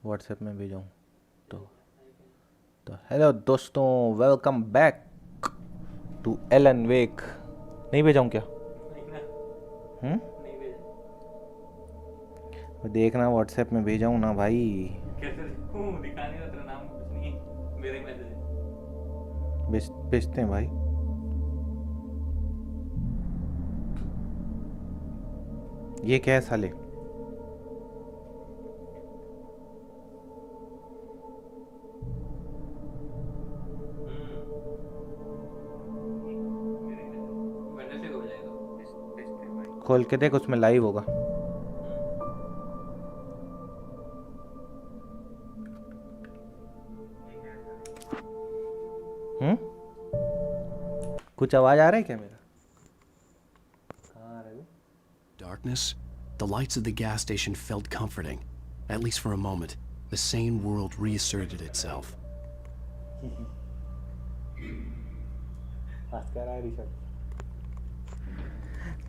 WhatsApp में भेजाऊँ तो hello दोस्तों, वेलकम बैक टू एलन वेक। नहीं भेजाऊँ क्या? देखना व्हाट्सएप में भेजाऊँ ना भाई। कैसे देखूं? दिखा नहीं रहा, तेरा नाम कुछ नहीं है, मेरे ही मैसेज है। भेजते हैं भाई। ये क्या है साले? खोल के देख, उसमें लाइव होगा। कुछ आवाज आ रहा है क्या मेरा? Darkness, the lights of the gas station felt comforting, at least for a moment. The sane world reasserted itself.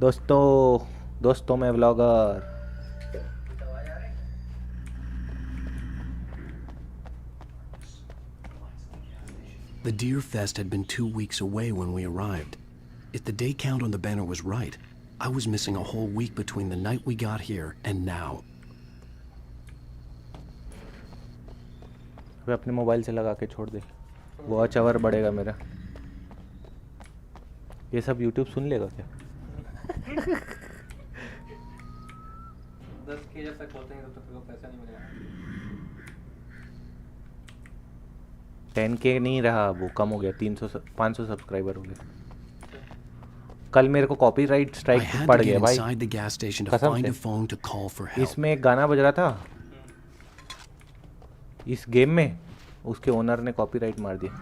दोस्तों मैं vlogger. The Deer Fest had been 2 weeks away when we arrived. If the day count on the banner was right, I was missing a whole week between the night we got here and now. वे अपने mobile से लगा के छोड़ दे, watch our बढ़ेगा मेरा। ये सब YouTube सुन लेगा क्या? 10K जब तक होते हैं तब तक तेरे को पैसा नहीं मिलेगा। 10K नहीं रहा, वो कम हो गया, 500 सब्सक्राइबर हो गए। कल मेरे को कॉपीराइट स्ट्राइक पड़ गया भाई, कसम से। इसमें एक गाना बज रहा था इस गेम में, उसके ओनर ने कॉपीराइट मार दिया।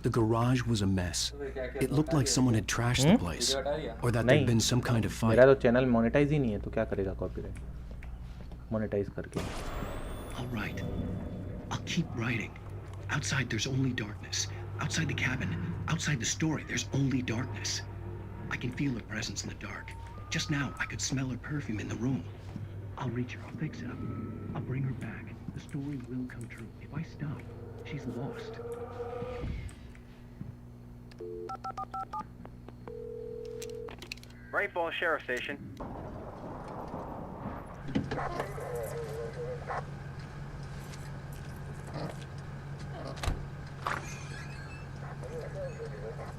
The garage was a mess. It looked like someone had trashed the place, or that there'd been some kind of fight. मेरा तो चैनल मोनेटाइज ही नहीं है, तो क्या करेगा कॉपीराइट मोनेटाइज करके? All right, I'll keep writing. Outside there's only darkness. Outside the cabin, outside the story, there's only darkness. I can feel her presence in the dark. Just now, I could smell her perfume in the room. I'll reach her, I'll fix it up. I'll bring her back. The story will come true. If I stop, she's lost. Bright Falls Sheriff Station.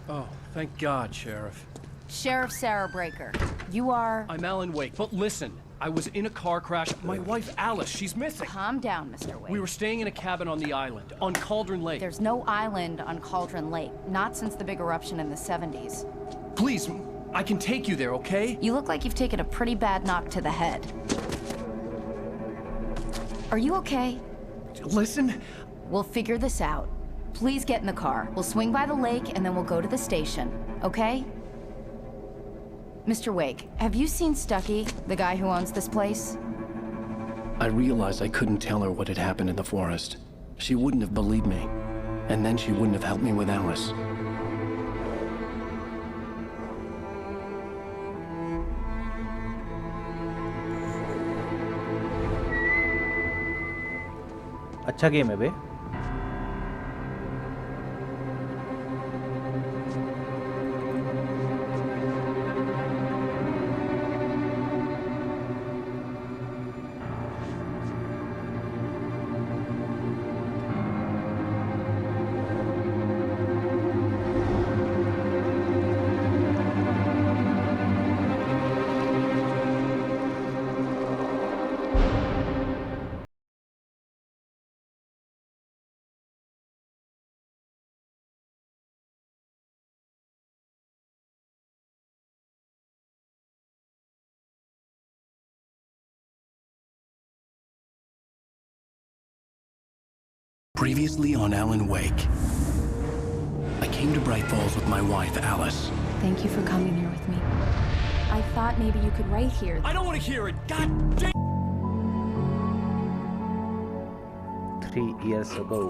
Oh, thank God, Sheriff. Sheriff Sarah Breaker. You are... I'm Alan Wake, but listen. I was in a car crash. My wife, Alice, she's missing. Calm down, Mr. Wake. We were staying in a cabin on the island, on Cauldron Lake. There's no island on Cauldron Lake. Not since the big eruption in the 70s. Please, I can take you there, okay? You look like you've taken a pretty bad knock to the head. Are you okay? Listen. We'll figure this out. Please get in the car. We'll swing by the lake and then we'll go to the station, okay? Mr. Wake, have you seen Stucky, the guy who owns this place? I realized I couldn't tell her what had happened in the forest. She wouldn't have believed me. And then she wouldn't have helped me with Alice. अच्छा game है बे। Previously on Alan Wake. I came to Bright Falls with my wife, Alice. Thank you for coming here with me. I thought maybe you could write here. I don't want to hear it. God damn. 3 years ago.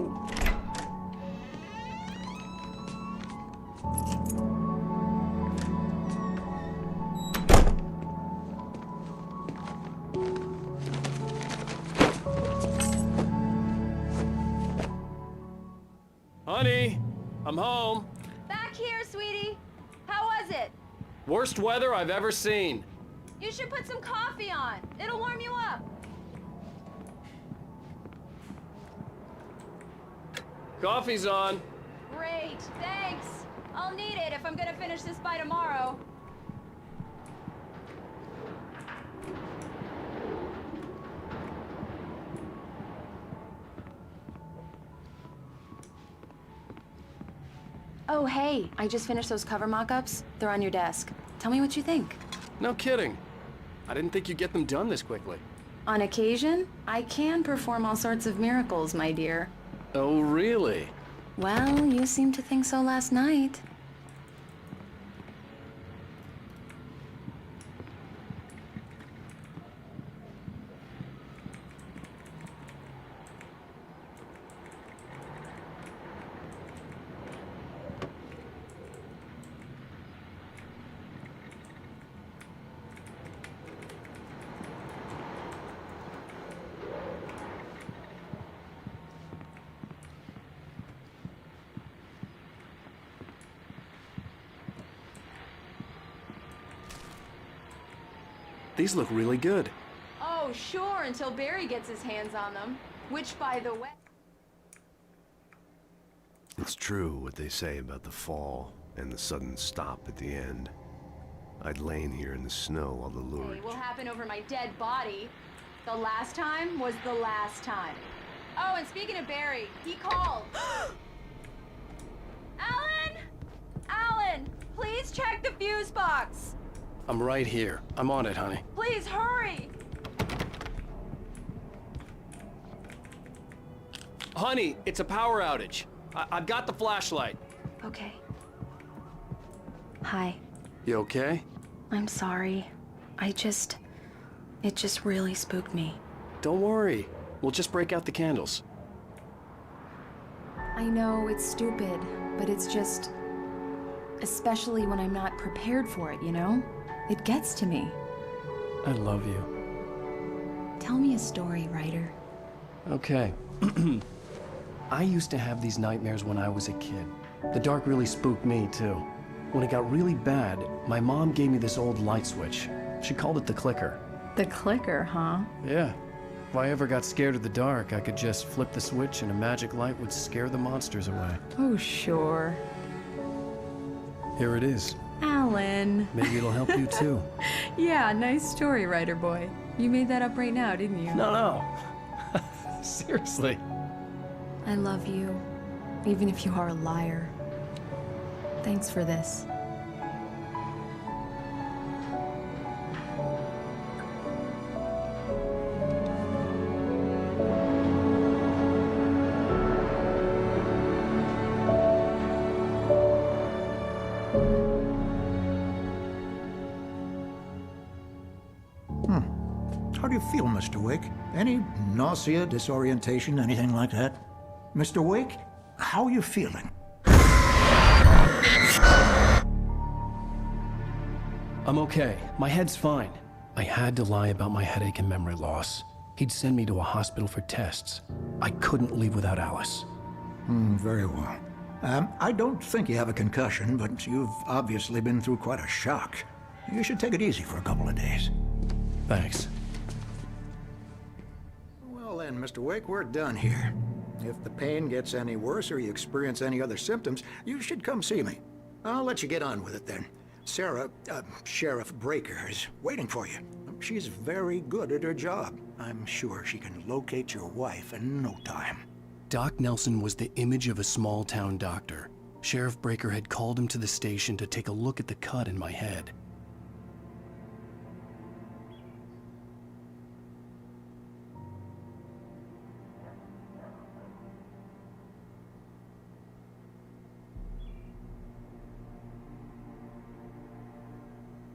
Honey, I'm home. Back here, sweetie. How was it? Worst weather I've ever seen. You should put some coffee on. It'll warm you up. Coffee's on. Great, thanks. I'll need it if I'm gonna finish this by tomorrow. Oh, hey, I just finished those cover mock-ups. They're on your desk. Tell me what you think. No kidding. I didn't think you'd get them done this quickly. On occasion, I can perform all sorts of miracles, my dear. Oh, really? Well, you seemed to think so last night. These look really good. Oh, sure, until Barry gets his hands on them. Which, by the way... It's true what they say about the fall and the sudden stop at the end. I'd lain here in the snow while the Lord... Hey, will happen over my dead body. The last time was the last time. Oh, and speaking of Barry, he called. Alan! Alan, please check the fuse box. I'm right here. I'm on it, honey. Please hurry! Honey, it's a power outage. I've got the flashlight. Okay. Hi. You okay? I'm sorry. It just really spooked me. Don't worry. We'll just break out the candles. I know it's stupid, but it's just... especially when I'm not prepared for it, you know? It gets to me. I love you. Tell me a story, writer. Okay. I used to have these nightmares when I was a kid. The dark really spooked me, too. When it got really bad, my mom gave me this old light switch. She called it the clicker. The clicker, huh? Yeah. If I ever got scared of the dark, I could just flip the switch and a magic light would scare the monsters away. Oh, sure. Here it is. Alan. Maybe it'll help you, too. Yeah, nice story, writer boy. You made that up right now, didn't you? No. Seriously. I love you, even if you are a liar. Thanks for this. How do you feel, Mr. Wake? Any nausea, disorientation, anything like that? Mr. Wake, how are you feeling? I'm okay. My head's fine. I had to lie about my headache and memory loss. He'd send me to a hospital for tests. I couldn't leave without Alice. Very well. I don't think you have a concussion, but you've obviously been through quite a shock. You should take it easy for a couple of days. Thanks. Well then, Mr. Wake, we're done here. If the pain gets any worse or you experience any other symptoms, you should come see me. I'll let you get on with it then. Sarah, Sheriff Breaker, is waiting for you. She's very good at her job. I'm sure she can locate your wife in no time. Doc Nelson was the image of a small-town doctor. Sheriff Breaker had called him to the station to take a look at the cut in my head.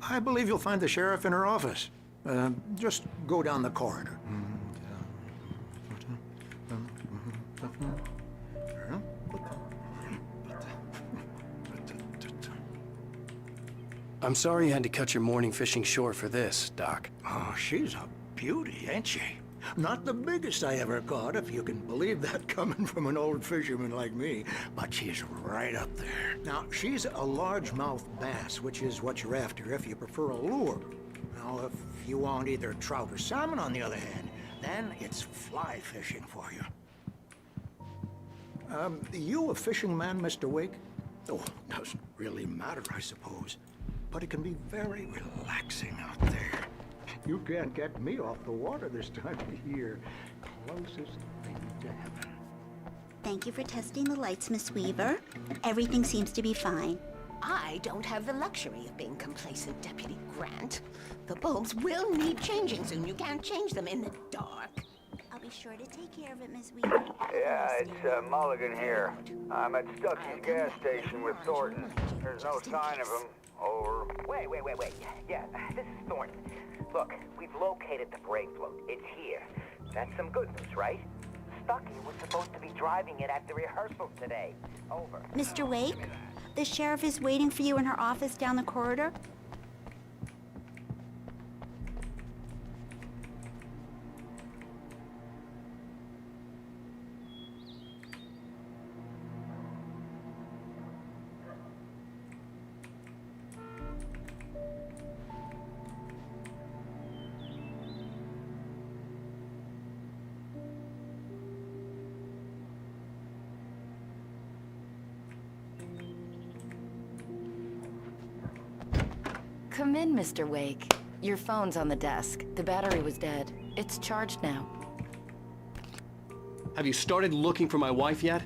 I believe you'll find the sheriff in her office. Just go down the corridor. I'm sorry you had to cut your morning fishing short for this, Doc. Oh, she's a beauty, ain't she? Not the biggest I ever caught, if you can believe that coming from an old fisherman like me, but she's right up there. Now, she's a largemouth bass, which is what you're after if you prefer a lure. Now, if you want either trout or salmon, on the other hand, then it's fly fishing for you. You a fishing man, Mr. Wake? Oh, doesn't really matter, I suppose. But it can be very relaxing out there. You can't get me off the water this time of year. Closest thing to heaven. Thank you for testing the lights, Miss Weaver. Everything seems to be fine. I don't have the luxury of being complacent, Deputy Grant. The bulbs will need changing soon. You can't change them in the dark. I'll be sure to take care of it, Miss Weaver. Yeah, it's Mulligan here. I'm at Stuckey's gas station with Thornton. There's no sign of him. Over. Wait. Yeah, this is Thornton. Look, we've located the brake float. It's here. That's some good news, right? Stuckey was supposed to be driving it at the rehearsal today. Over. Mr. Wake, the sheriff is waiting for you in her office down the corridor. Come in, Mr. Wake. Your phone's on the desk. The battery was dead. It's charged now. Have you started looking for my wife yet?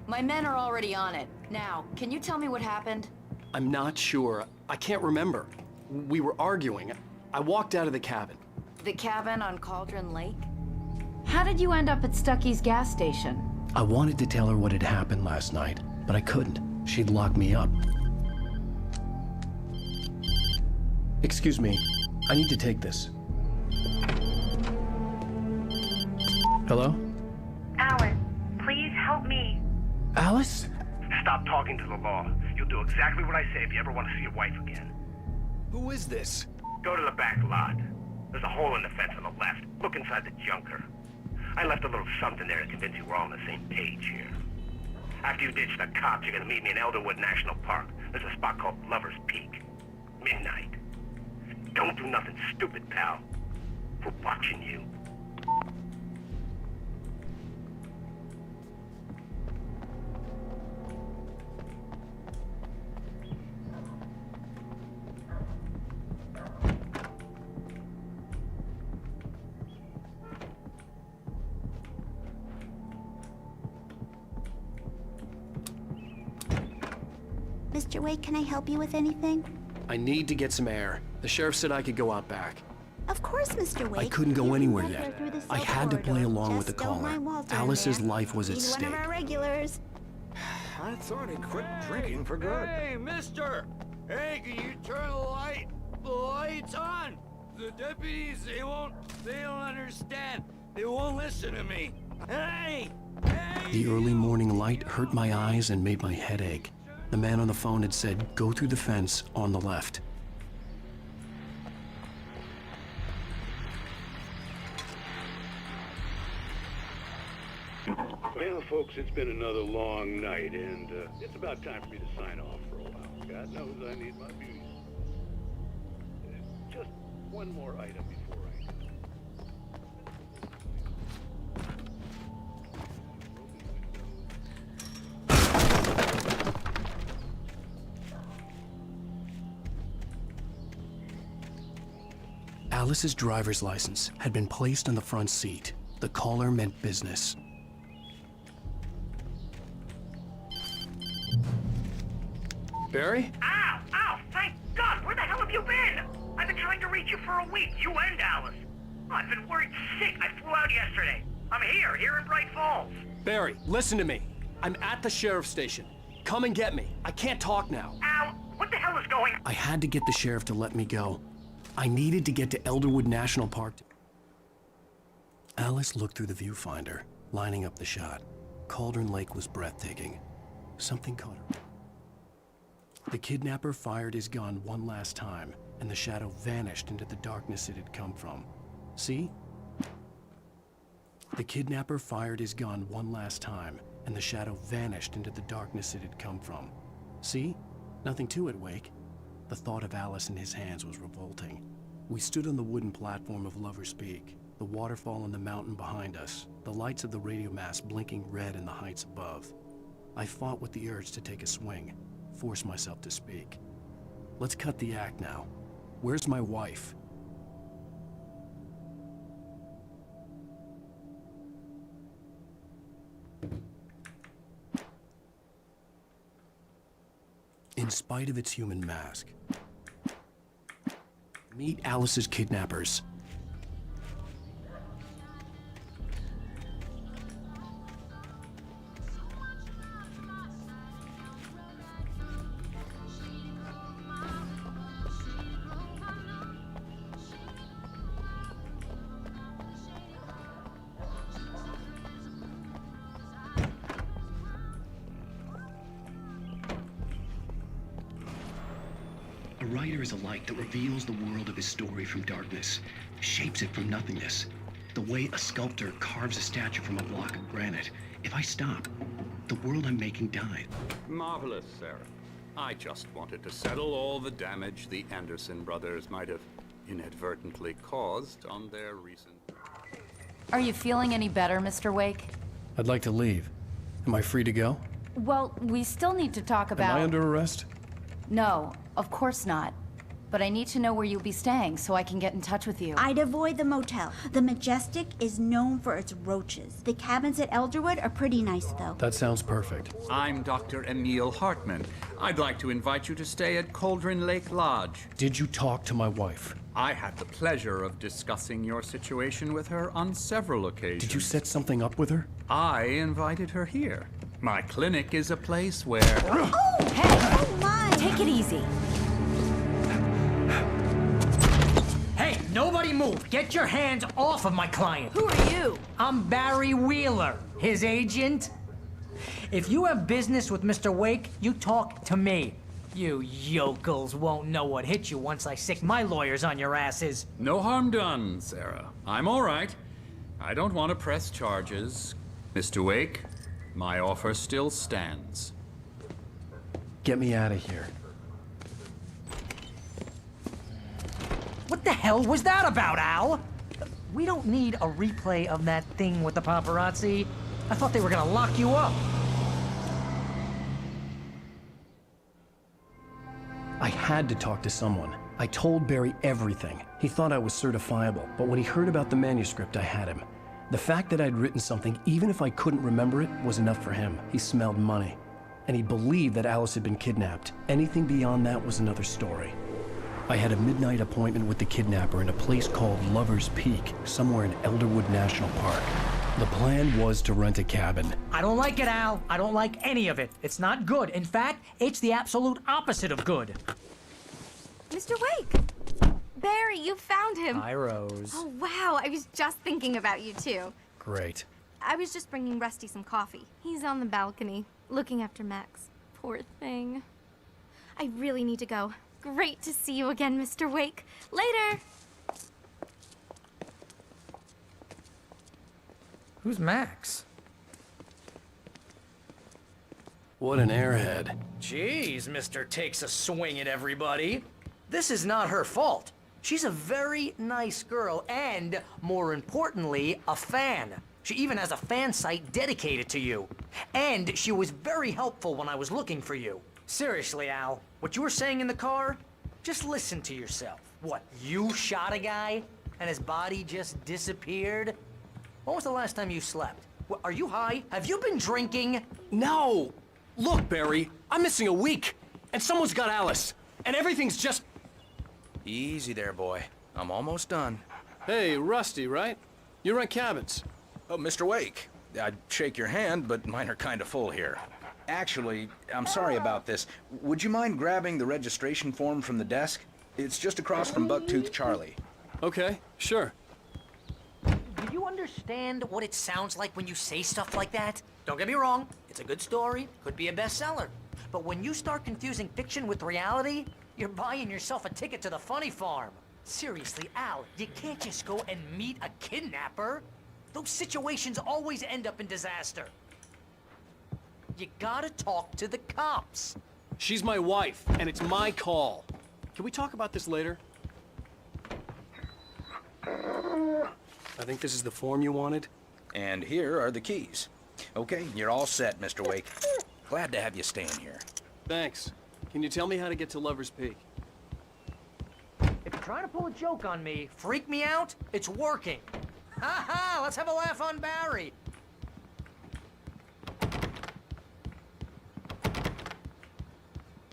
My men are already on it. Now, can you tell me what happened? I'm not sure. I can't remember. We were arguing. I walked out of the cabin. The cabin on Cauldron Lake? How did you end up at Stuckey's gas station? I wanted to tell her what had happened last night, but I couldn't. She'd lock me up. Excuse me. I need to take this. Hello? Alice, please help me. Alice? Stop talking to the law. You'll do exactly what I say if you ever want to see your wife again. Who is this? Go to the back lot. There's a hole in the fence on the left. Look inside the junker. I left a little something there to convince you we're all on the same page here. After you ditch the cops, you're gonna meet me in Elderwood National Park. There's a spot called Lover's Peak. Midnight. Don't do nothing stupid, pal. We're watching you. Mr. Wake, can I help you with anything? I need to get some air. The sheriff said I could go out back. Of course, Mr. Wake. I couldn't go anywhere You can yet. go through the I cell had to corridor. play along with the Just don't caller. mind Walter in Alice's there. life was at He's stake. one of our regulars. I thought he quit drinking for good. Hey, mister! Hey, can you turn the light? The light's on! The deputies, they don't understand. They won't listen to me. Hey! Hey! The early morning light hurt my eyes and made my head ache. The man on the phone had said, go through the fence on the left. Well, folks, it's been another long night, and it's about time for me to sign off for a while. God knows I need my beauties. Just one more item before I go. Alice's driver's license had been placed on the front seat. The caller meant business. Barry? Ow! Ow! Thank God! Where the hell have you been? I've been trying to reach you for a week, you and Alice. I've been worried sick. I flew out yesterday. I'm here in Bright Falls. Barry, listen to me. I'm at the sheriff's station. Come and get me. I can't talk now. Al, what the hell is going on? I had to get the sheriff to let me go. I needed to get to Elderwood National Park. Alice looked through the viewfinder, lining up the shot. Cauldron Lake was breathtaking. Something caught her. The kidnapper fired his gun one last time, and the shadow vanished into the darkness it had come from. See? The kidnapper fired his gun one last time, and the shadow vanished into the darkness it had come from. See? Nothing to it, Wake. The thought of Alice in his hands was revolting. We stood on the wooden platform of Lover's Peak, the waterfall on the mountain behind us, the lights of the radio mast blinking red in the heights above. I fought with the urge to take a swing, force myself to speak. Let's cut the act now. Where's my wife? In spite of its human mask, meet Alice's kidnappers. A writer is a light that reveals the world of his story from darkness, shapes it from nothingness. The way a sculptor carves a statue from a block of granite. If I stop, the world I'm making dies. Marvelous, Sarah. I just wanted to settle all the damage the Anderson brothers might have inadvertently caused on their recent... Are you feeling any better, Mr. Wake? I'd like to leave. Am I free to go? Well, we still need to talk about... Am I under arrest? No, of course not. But I need to know where you'll be staying so I can get in touch with you. I'd avoid the motel. The Majestic is known for its roaches. The cabins at Elderwood are pretty nice, though. That sounds perfect. I'm Dr. Emil Hartman. I'd like to invite you to stay at Cauldron Lake Lodge. Did you talk to my wife? I had the pleasure of discussing your situation with her on several occasions. Did you set something up with her? I invited her here. My clinic is a place where... Oh, hey! Oh, my! Take it easy. Hey, nobody move! Get your hands off of my client! Who are you? I'm Barry Wheeler, his agent. If you have business with Mr. Wake, you talk to me. You yokels won't know what hit you once I sick my lawyers on your asses. No harm done, Sarah. I'm all right. I don't want to press charges. Mr. Wake, my offer still stands. Get me out of here. What the hell was that about, Al? We don't need a replay of that thing with the paparazzi. I thought they were gonna lock you up. I had to talk to someone. I told Barry everything. He thought I was certifiable, but when he heard about the manuscript, I had him. The fact that I'd written something, even if I couldn't remember it, was enough for him. He smelled money. And he believed that Alice had been kidnapped. Anything beyond that was another story. I had a midnight appointment with the kidnapper in a place called Lover's Peak, somewhere in Elderwood National Park. The plan was to rent a cabin. I don't like it, Al. I don't like any of it. It's not good. In fact, it's the absolute opposite of good. Mr. Wake! Barry, you found him. Hi, Rose. Oh, wow. I was just thinking about you, too. Great. I was just bringing Rusty some coffee. He's on the balcony, looking after Max. Poor thing. I really need to go. Great to see you again, Mr. Wake. Later! Who's Max? What an airhead. Jeez, Mr. Takes a swing at everybody. This is not her fault. She's a very nice girl and, more importantly, a fan. She even has a fan site dedicated to you. And she was very helpful when I was looking for you. Seriously, Al, what you were saying in the car, just listen to yourself. What, you shot a guy and his body just disappeared? When was the last time you slept? What, are you high? Have you been drinking? No! Look, Barry, I'm missing a week, and someone's got Alice, and everything's just... Easy there, boy. I'm almost done. Hey, Rusty, right? You rent cabins. Oh, Mr. Wake. I'd shake your hand, but mine are kind of full here. Actually, I'm sorry about this. Would you mind grabbing the registration form from the desk? It's just across from Bucktooth Charlie. Okay, sure. Do you understand what it sounds like when you say stuff like that? Don't get me wrong, it's a good story, could be a bestseller. But when you start confusing fiction with reality, you're buying yourself a ticket to the funny farm. Seriously, Al, you can't just go and meet a kidnapper. Those situations always end up in disaster. You gotta talk to the cops. She's my wife, and it's my call. Can we talk about this later? I think this is the form you wanted. And here are the keys. Okay, you're all set, Mr. Wake. Glad to have you staying here. Thanks. Can you tell me how to get to Lover's Peak? If you're trying to pull a joke on me, freak me out, it's working. Ha ha! Let's have a laugh on Barry.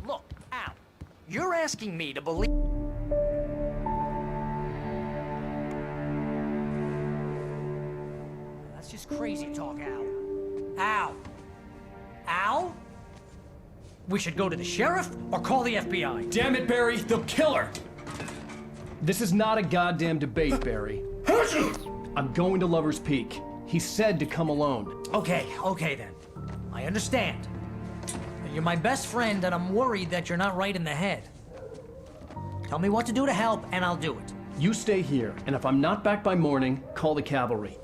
Look, Al, you're asking me to believe... That's just crazy talk, Al. Al! Al? We should go to the sheriff or call the FBI. Damn it, Barry, they'll kill her! This is not a goddamn debate, Barry. I'm going to Lover's Peak. He said to come alone. Okay then. I understand. You're my best friend, and I'm worried that you're not right in the head. Tell me what to do to help, and I'll do it. You stay here, and if I'm not back by morning, call the cavalry.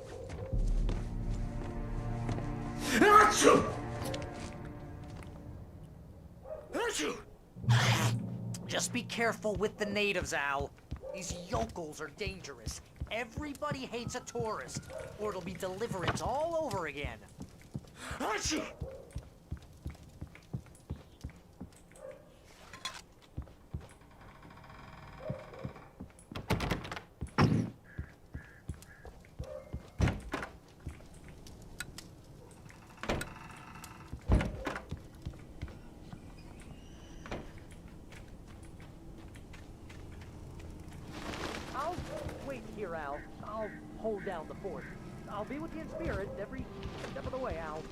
Just be careful with the natives, Al. These yokels are dangerous. Everybody hates a tourist, or it'll be deliverance all over again. I'll wait here, Al. I'll hold down the fort. I'll be with you in spirit every step of the way, Al.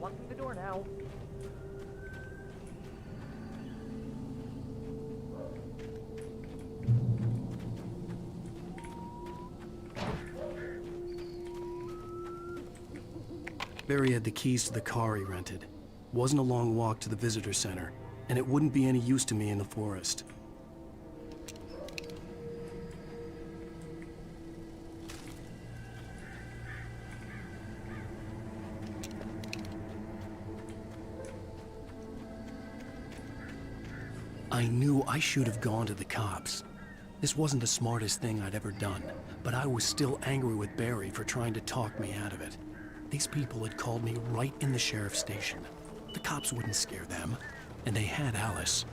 Locking the door now. Barry had the keys to the car he rented. Wasn't a long walk to the visitor center, and it wouldn't be any use to me in the forest. I knew I should have gone to the cops. This wasn't the smartest thing I'd ever done, but I was still angry with Barry for trying to talk me out of it. These people had called me right in the sheriff's station. The cops wouldn't scare them, and they had Alice.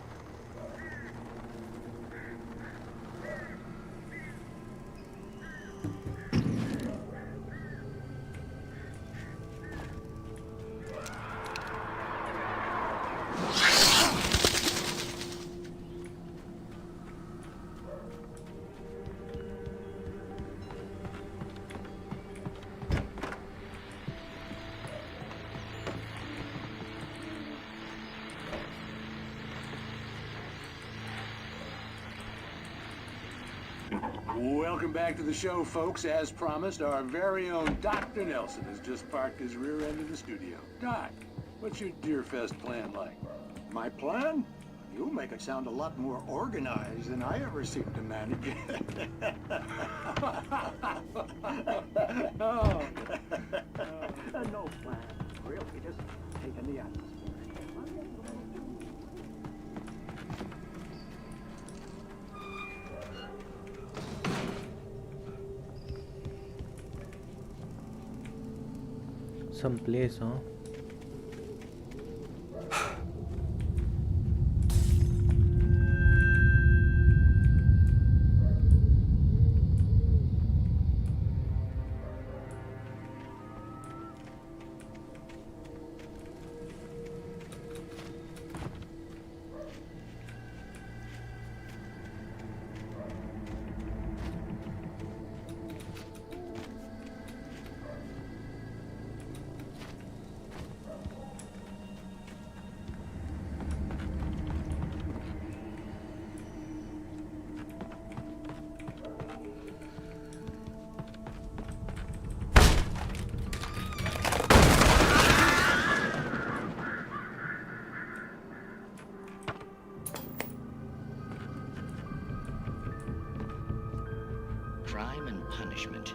Welcome back to the show, folks. As promised, our very own Dr. Nelson has just parked his rear end in the studio. Doc, what's your Deerfest plan like? My plan? You make it sound a lot more organized than I ever seem to manage. No plan. Really, just taking the atmosphere. Some place, huh? Crime and punishment.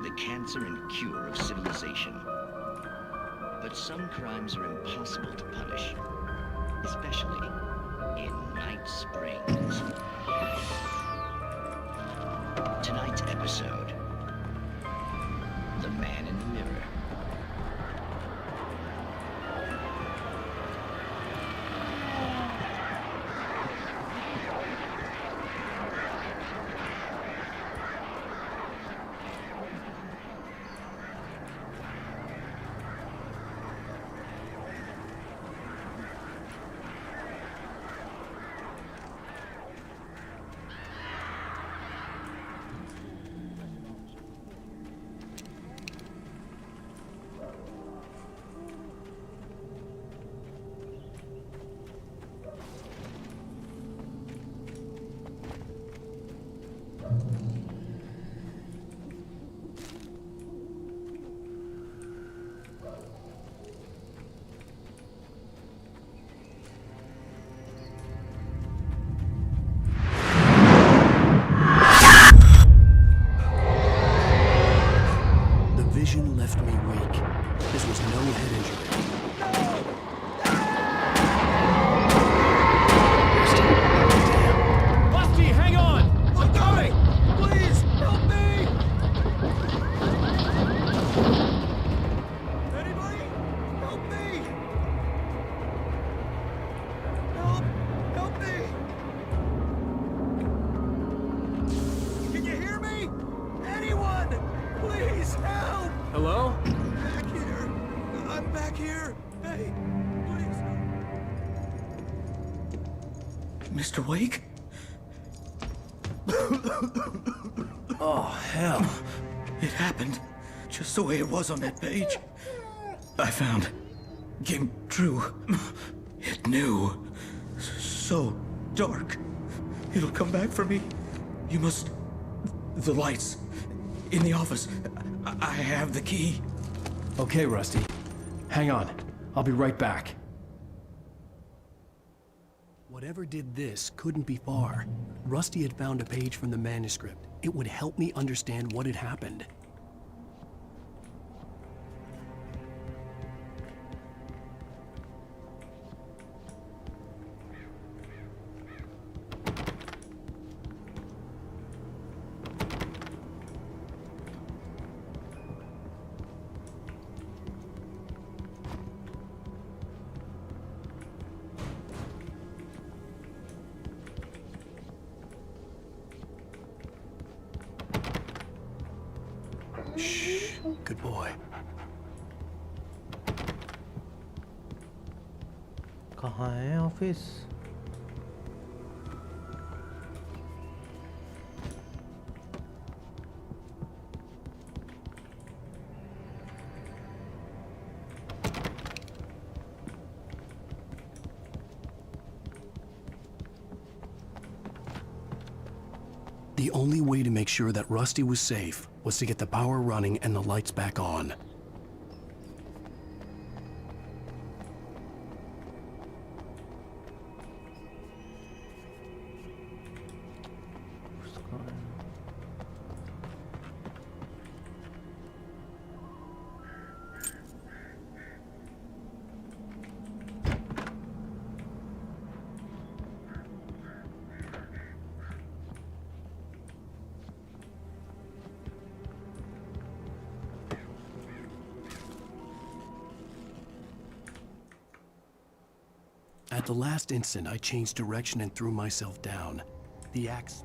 the cancer and cure of civilization. But some crimes are impossible to punish, especially in Night Springs. Tonight's episode, The Man in the Mirror. Left me weak. This was no head injury. Rusty, hang on! I'm coming! Please, help me! Anybody? Help me! Help me! Can you hear me? Anyone! Please, help! Hello? Back here. I'm back here. Hey, please. Mr. Wake? Oh, hell. It happened just the way it was on that page. I found. Came true. It knew. So dark. It'll come back for me. You must. The lights. In the office. I have the key. Okay, Rusty. Hang on. I'll be right back. Whatever did this couldn't be far. Rusty had found a page from the manuscript. It would help me understand what had happened. Shh. Good boy. कहाँ है office? The only way to make sure that Rusty was safe was to get the power running and the lights back on. At the last instant, I changed direction and threw myself down. The axe...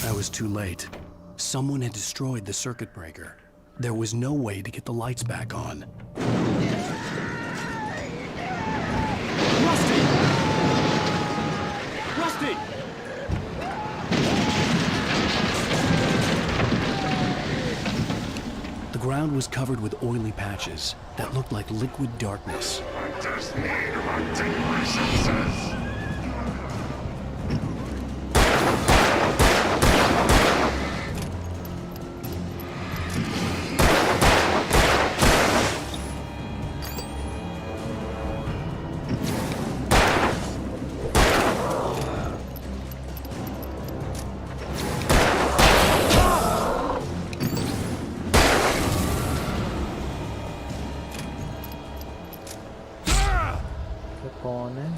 I was too late. Someone had destroyed the circuit breaker. There was no way to get the lights back on. Rusty! Rusty! The ground was covered with oily patches that looked like liquid darkness. I just need my resources. कौन है?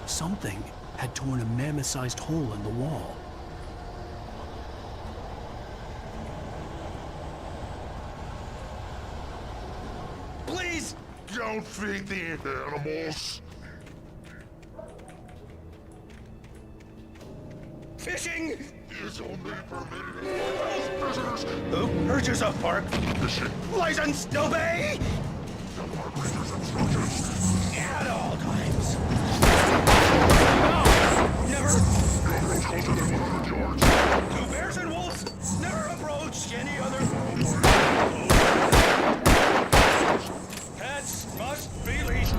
Something had torn a mammoth-sized hole in the wall. Please don't feed the animals. Fishing is only permitted for visitors. Who purchase a park license to obey? The park rangers instructions. At all times. Never. Two bears and wolves never approach any other. Pets must be leashed.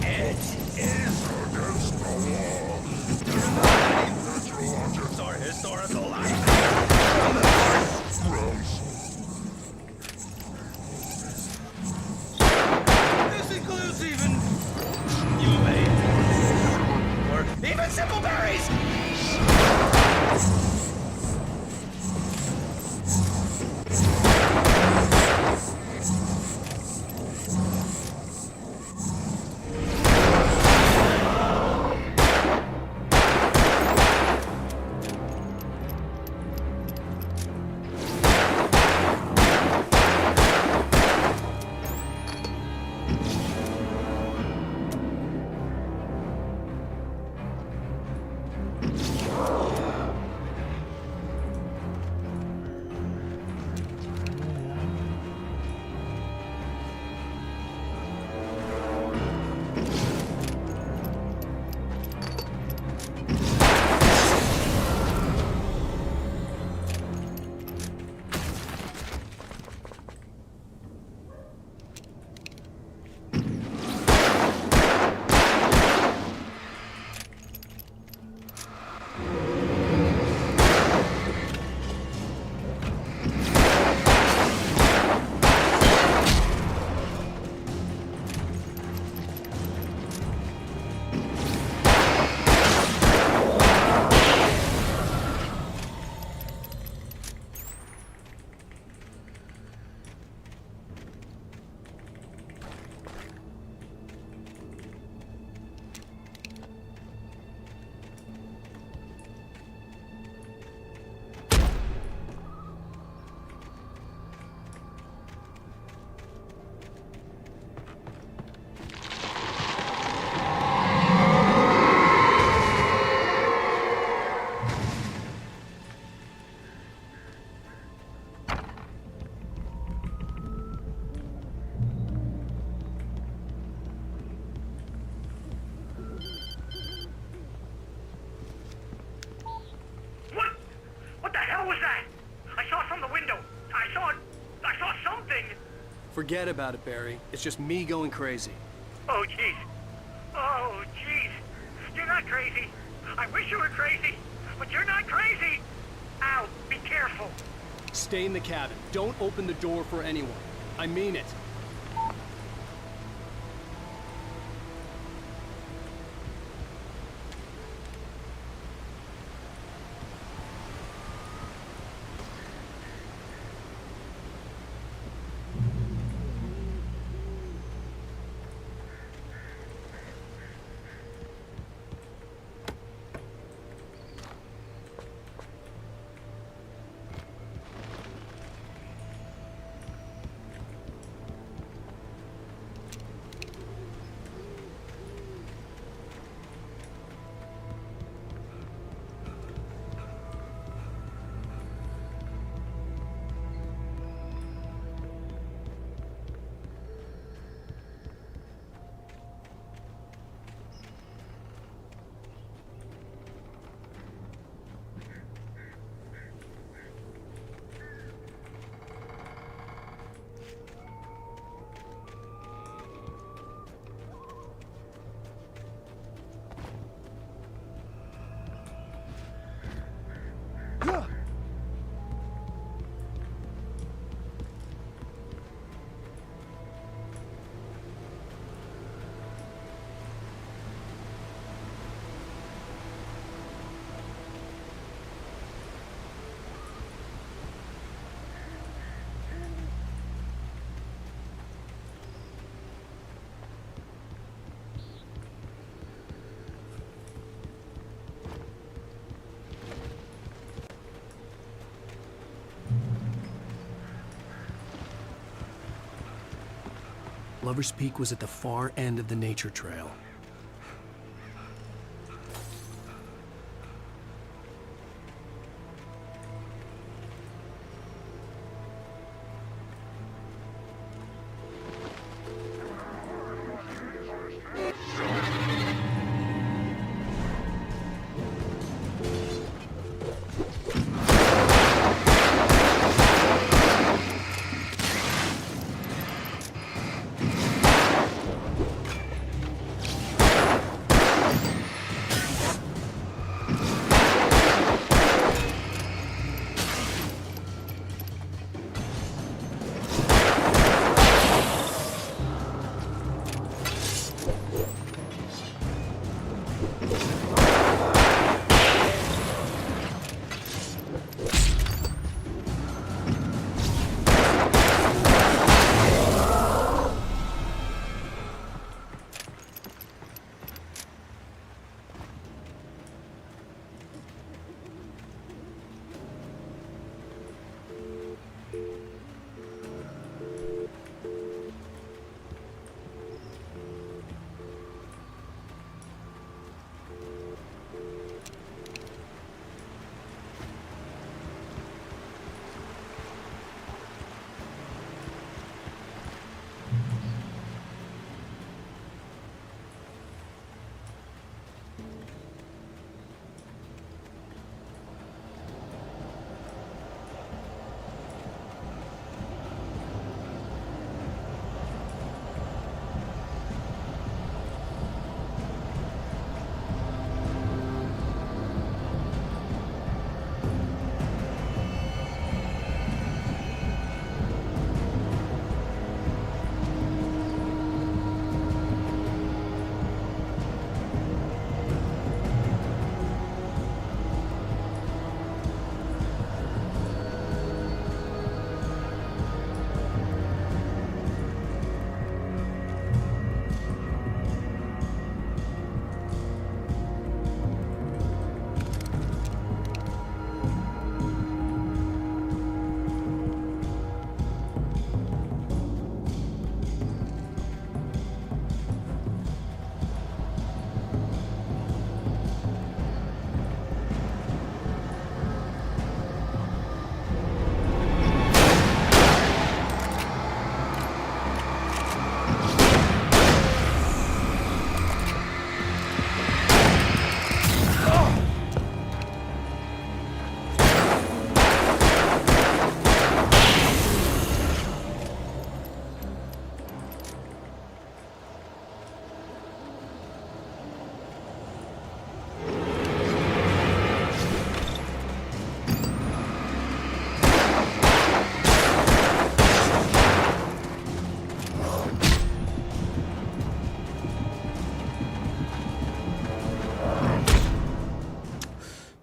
It is against the law. Natural objects are historical life. This includes even humane or even simple berries. Forget about it, Barry. It's just me going crazy. Oh, jeez. Oh, jeez. You're not crazy. I wish you were crazy, but you're not crazy. Ow, be careful. Stay in the cabin. Don't open the door for anyone. I mean it. Lover's Peak was at the far end of the nature trail.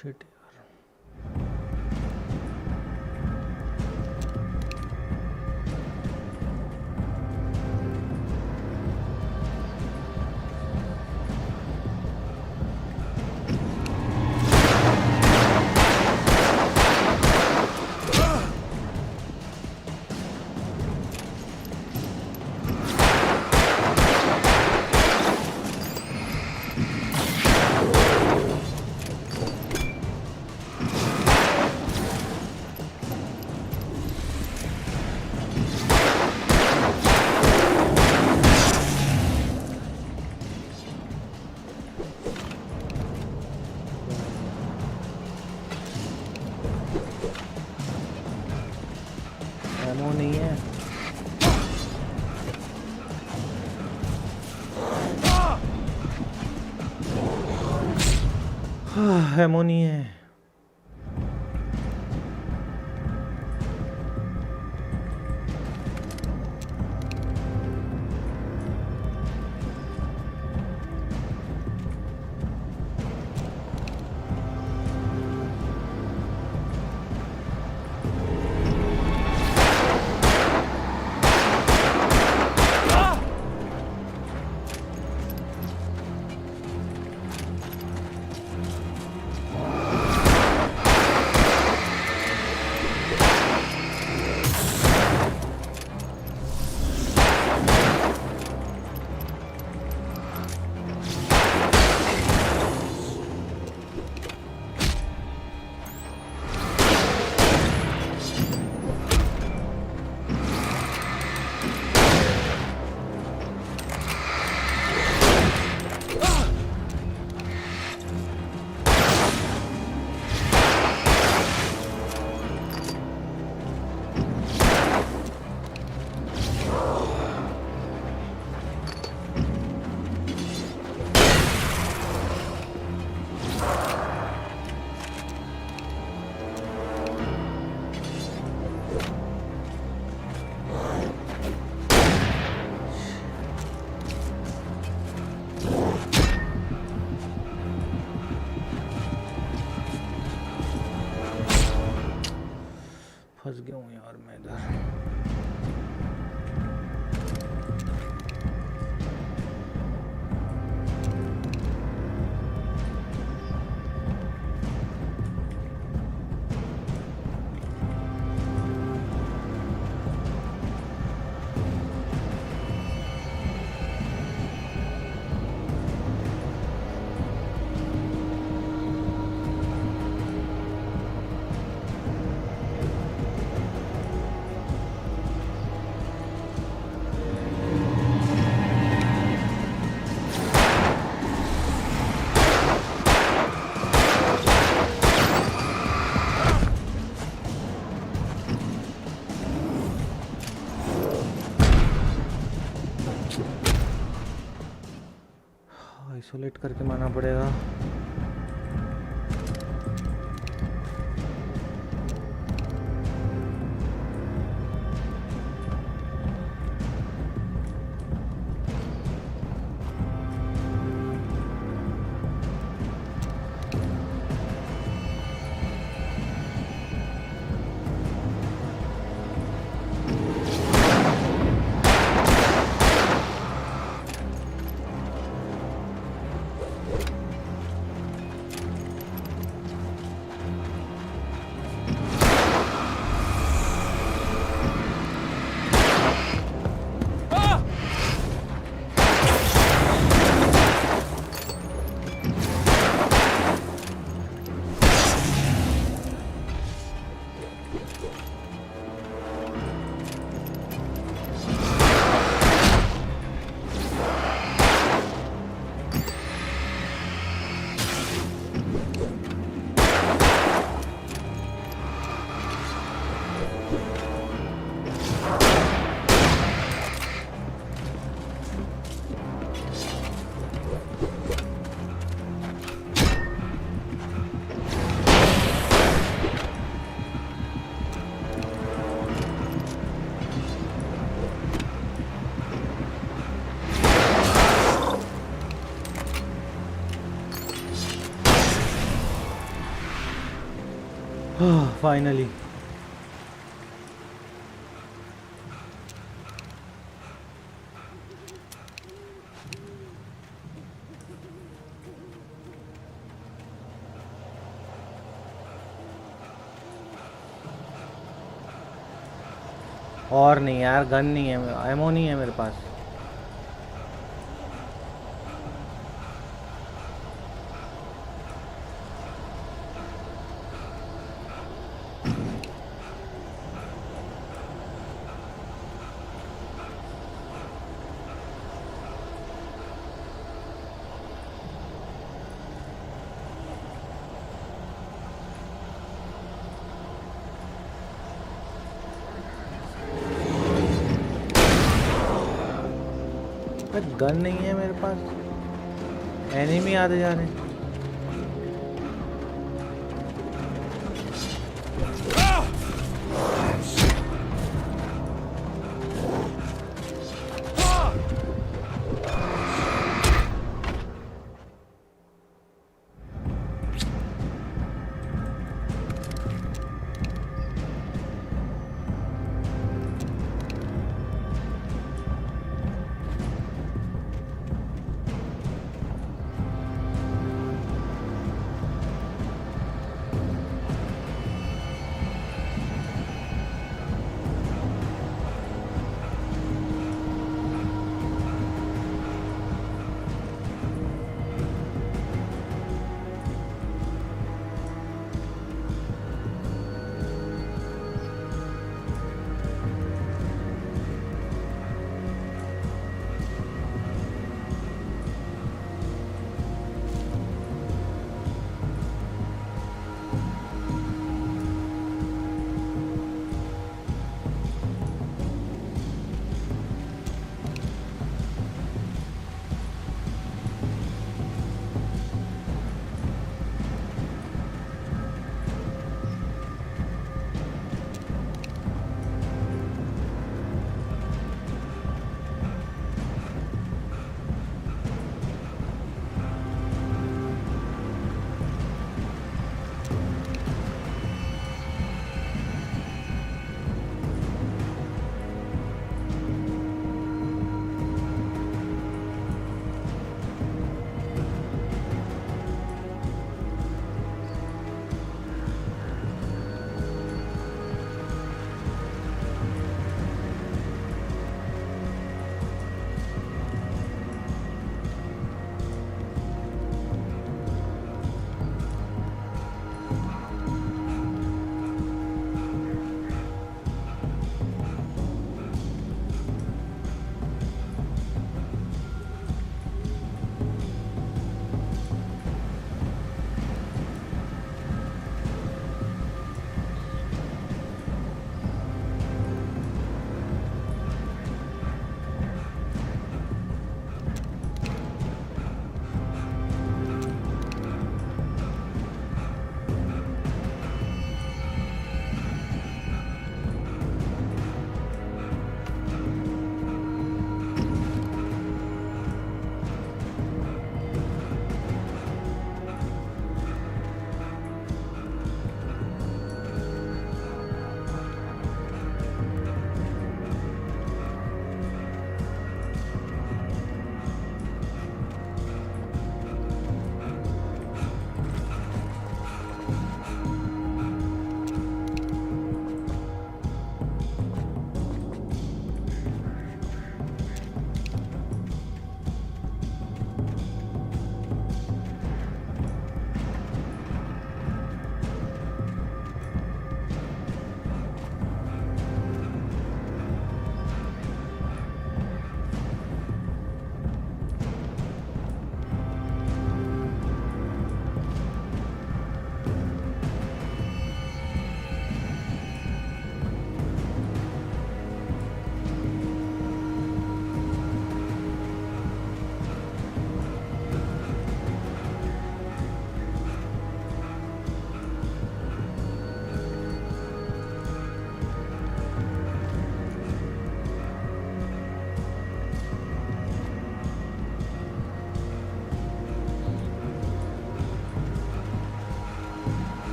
Shit. Emo नहीं है ammo नहीं है फंस गया हूँ यार मैं इधर। आइसोलेट करके मारना पड़ेगा। Finally. और नहीं यार, गन नहीं है, एमो नहीं है मेरे पास। गन नहीं है मेरे पास, एनिमी आते जा रहे हैं।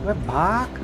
अबे भाग।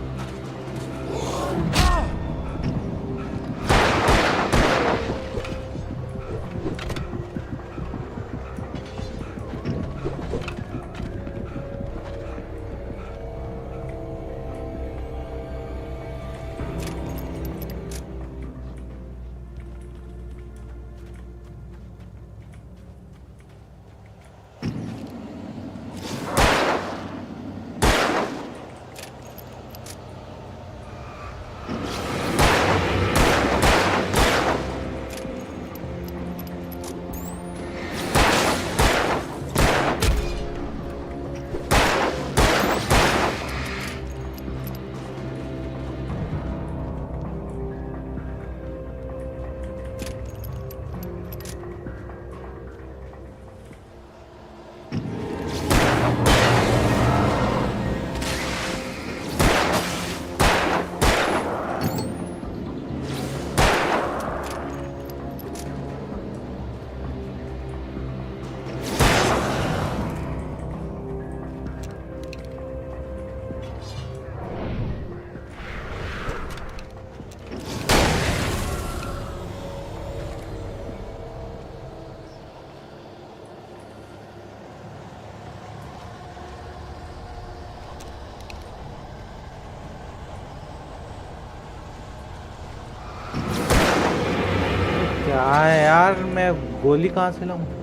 क्या है यार, मैं गोली कहाँ से लाऊं?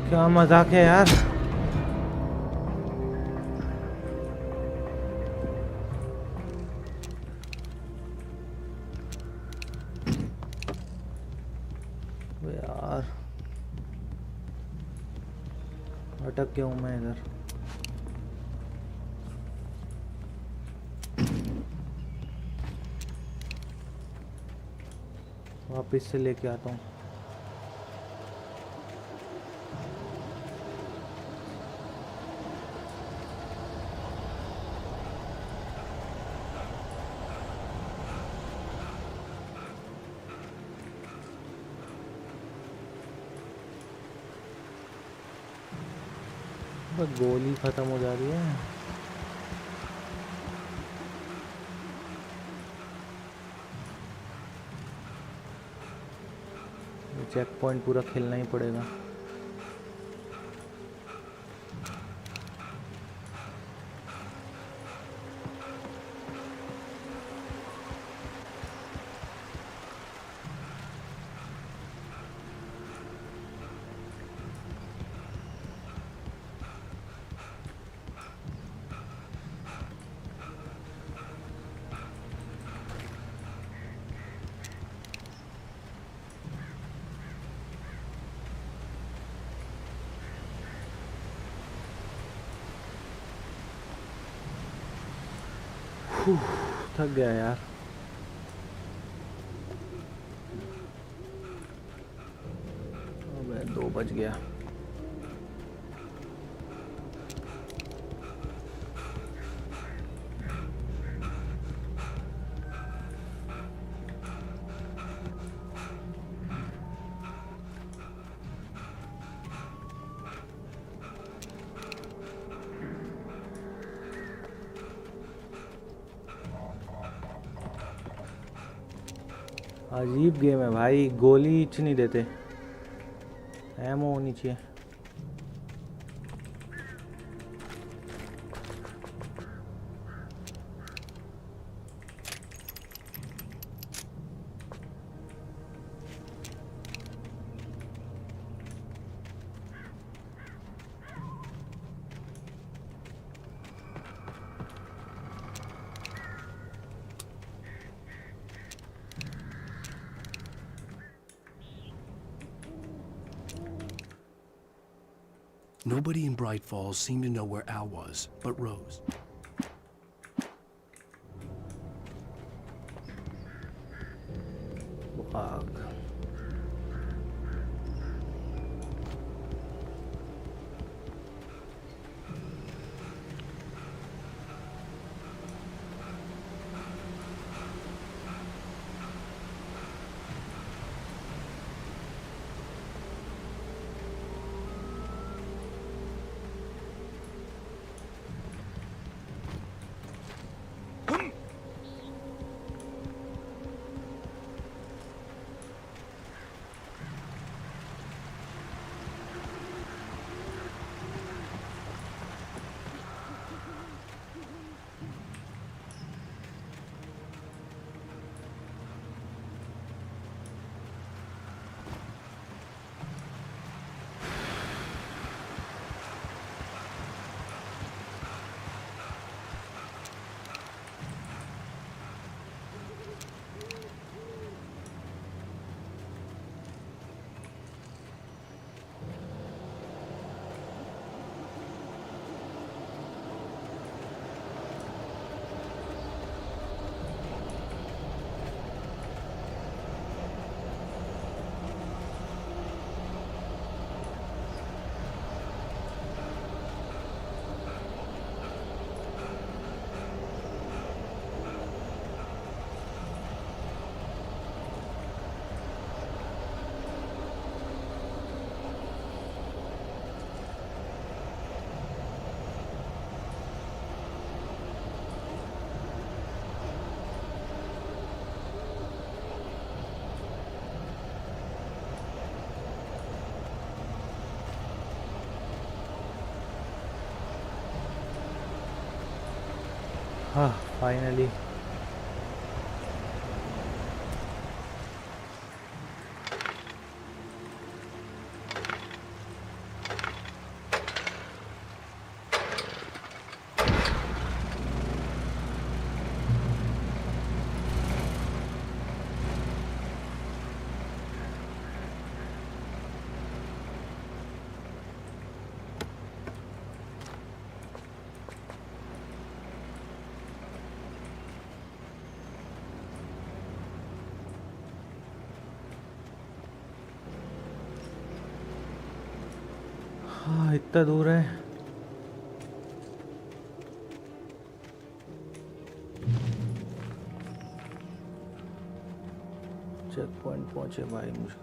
क्या मजाक है यार। यार अटक गया हूँ मैं इधर। वापिस से लेके आता हूँ। गोली खत्म हो जा रही है। चेक पॉइंट पूरा खेलना ही पड़ेगा। थक गया यार। अबे 2 बज गया। अजीब गेम है भाई, गोली इच नहीं देते। एमो होनी चाहिए। Nobody in Bright Falls seemed to know where Al was, but Rose. आग। हाँ फाइनली हाँ इतना दूर है। चेक पॉइंट पहुंचे भाई मुझे।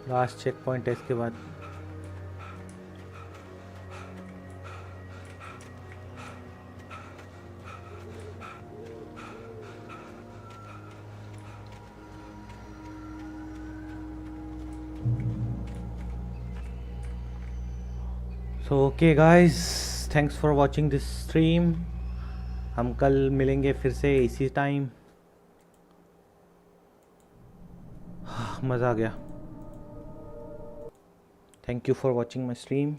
लास्ट चेक पॉइंट है इसके बाद। So okay guys, thanks for watching this stream. हम कल मिलेंगे फिर से इसी टाइम। मज़ा आ गया। Thank you for watching my stream.